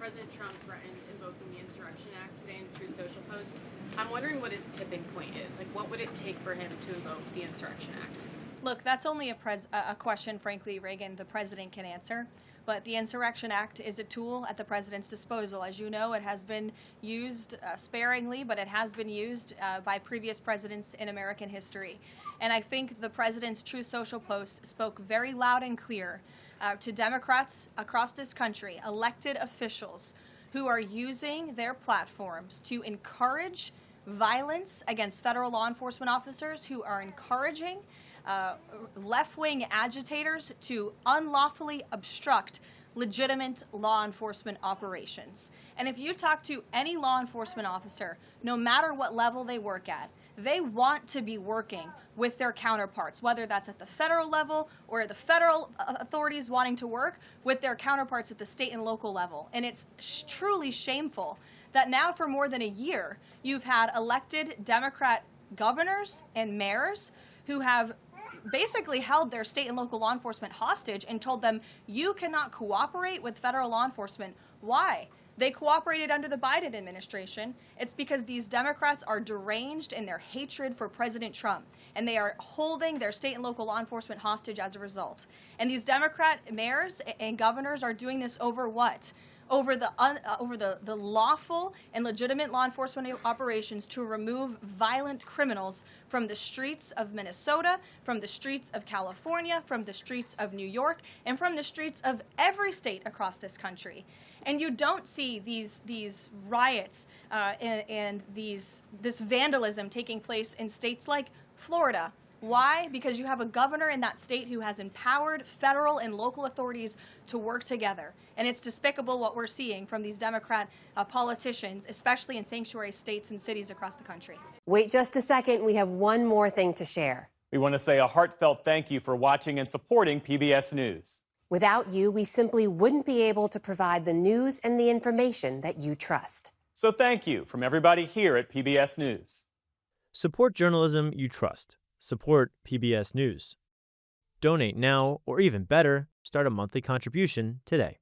President Trump threatened invoking the Insurrection Act today in a Truth Social post. I'm wondering what his tipping point is. Like, what would it take for him to invoke the Insurrection Act? Look, that's only a question, frankly, Reagan, the president can answer. But the Insurrection Act is a tool at the president's disposal. As you know, it has been used sparingly, but it has been used by previous presidents in American history. And I think the president's Truth Social post spoke very loud and clear to Democrats across this country, elected officials who are using their platforms to encourage violence against federal law enforcement officers, who are encouraging left-wing agitators to unlawfully obstruct legitimate law enforcement operations. And if you talk to any law enforcement officer, no matter what level they work at, they want to be working with their counterparts, whether that's at the federal level or the federal authorities wanting to work with their counterparts at the state and local level. And it's truly shameful that now for more than a year, you've had elected Democrat governors and mayors who have basically held their state and local law enforcement hostage and told them, you cannot cooperate with federal law enforcement. Why? They cooperated under the Biden administration. It's because these Democrats are deranged in their hatred for President Trump, and they are holding their state and local law enforcement hostage as a result. And these Democrat mayors and governors are doing this over what? Over the lawful and legitimate law enforcement operations to remove violent criminals from the streets of Minnesota, from the streets of California, from the streets of New York, and from the streets of every state across this country. And you don't see these riots and this vandalism taking place in states like Florida. Why? Because you have a governor in that state who has empowered federal and local authorities to work together. And it's despicable what we're seeing from these Democrat politicians, especially in sanctuary states and cities across the country. Wait just a second. We have one more thing to share. We want to say a heartfelt thank you for watching and supporting PBS News. Without you, we simply wouldn't be able to provide the news and the information that you trust. So thank you from everybody here at PBS News. Support journalism you trust. Support PBS News. Donate now, or even better, start a monthly contribution today.